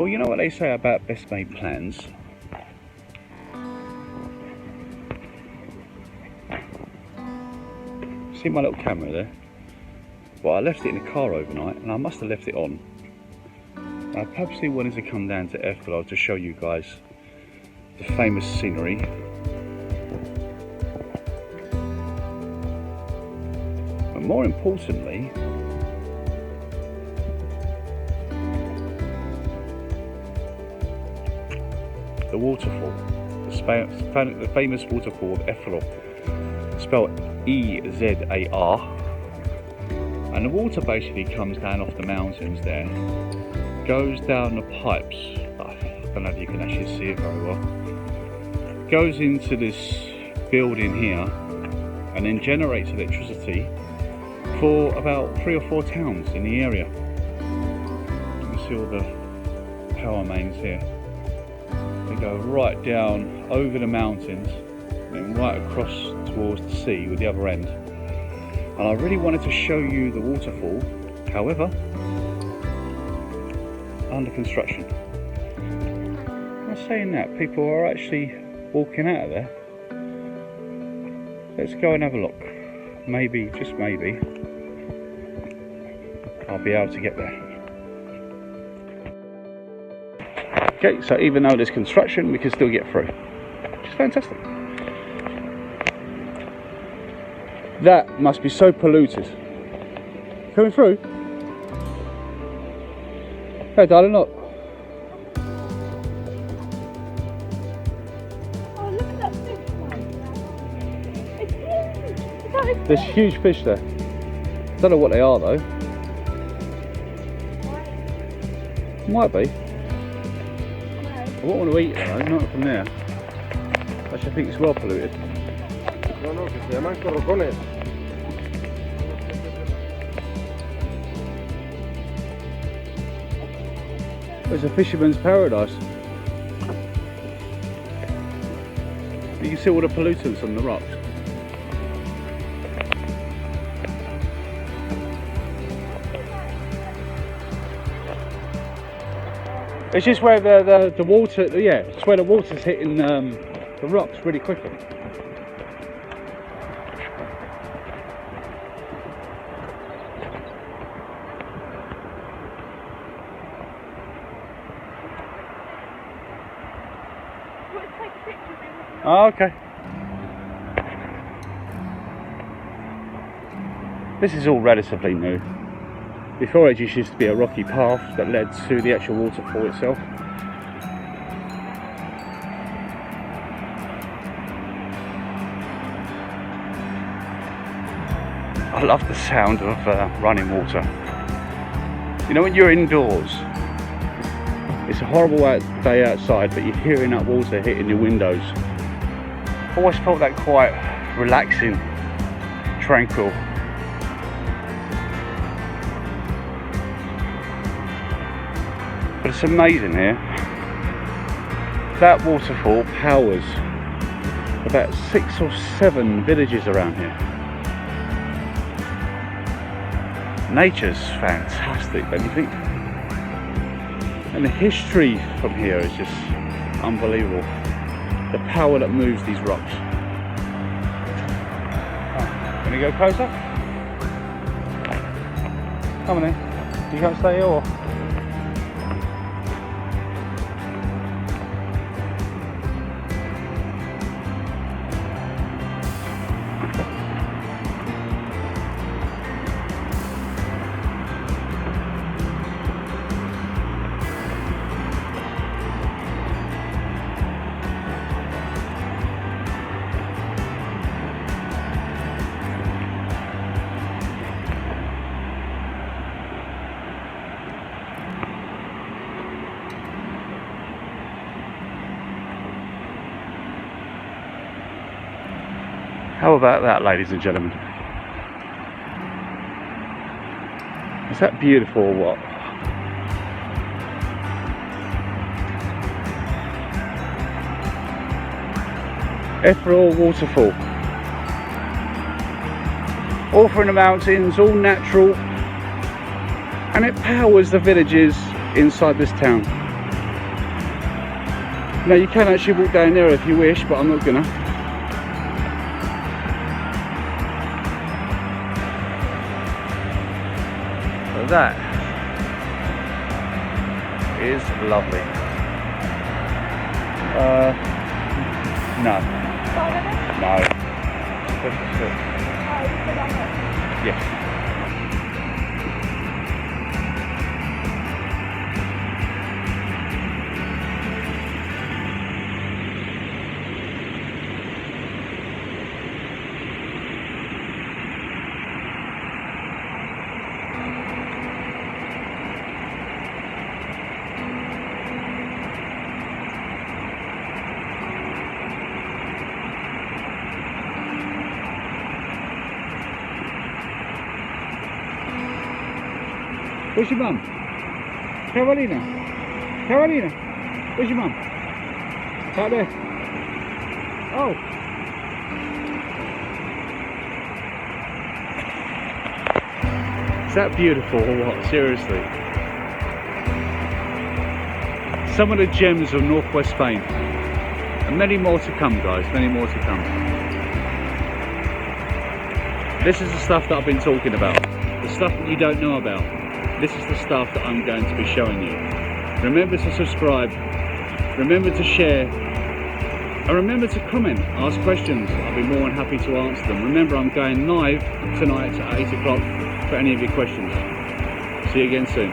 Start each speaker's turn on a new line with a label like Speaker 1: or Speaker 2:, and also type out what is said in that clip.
Speaker 1: you know what they say about best made plans? See my little camera there? Well, I left it in the car overnight and I must have left it on. I purposely wanted to come down to Ezaro to show you guys the famous scenery. But more importantly, the waterfall, the famous waterfall of Ezaro, spelled E-Z-A-R, and the water basically comes down off the mountains there, goes down the pipes, I don't know if you can actually see it very well, goes into this building here and then generates electricity for about 3 or 4 towns in the area. You can see all the power mains here. They go right down over the mountains and right across towards the sea with the other end. And I really wanted to show you the waterfall, however, under construction. I'm saying that, people are actually walking out of there. Let's go and have a look. Maybe, just maybe, I'll be able to get there. Okay, so even though there's construction, we can still get through, which is fantastic. That must be so polluted. Coming through? Hey darling, look.
Speaker 2: Oh, look at that fish one. It's huge.
Speaker 1: There's huge fish there. Don't know what they are though. Might be. I won't want to eat it though, not from there. Actually, I think it's well polluted.
Speaker 3: No, no, que se llaman corrocones.
Speaker 1: It's a fisherman's paradise. You can see all the pollutants on the rocks. It's just where the water, yeah, it's where the water's hitting the rocks really quickly. Oh, okay. This is all relatively new. Before it just used to be a rocky path that led to the actual waterfall itself. I love the sound of running water. You know when you're indoors, it's a horrible day outside, but you're hearing that water hitting your windows. I've always felt that quite relaxing, tranquil. But it's amazing here. That waterfall powers about 6 or 7 villages around here. Nature's fantastic, don't you think? And the history from here is just unbelievable. The power that moves these rocks. Oh, can you go closer? Come on then. You can't stay here or? How about that, ladies and gentlemen? Is that beautiful or what? Ezaro Waterfall. All from the mountains, all natural. And it powers the villages inside this town. Now you can actually walk down there if you wish, but I'm not gonna. So that is lovely. No. No. Yes. Where's your mum? Carolina? Carolina? Where's your mum? Out there. Oh. Is that beautiful or what? Seriously. Some of the gems of northwest Spain. And many more to come, guys. Many more to come. This is the stuff that I've been talking about. The stuff that you don't know about. This is the stuff that I'm going to be showing you. Remember to subscribe, remember to share, and remember to comment, ask questions. I'll be more than happy to answer them. Remember, I'm going live tonight at 8 o'clock for any of your questions. See you again soon.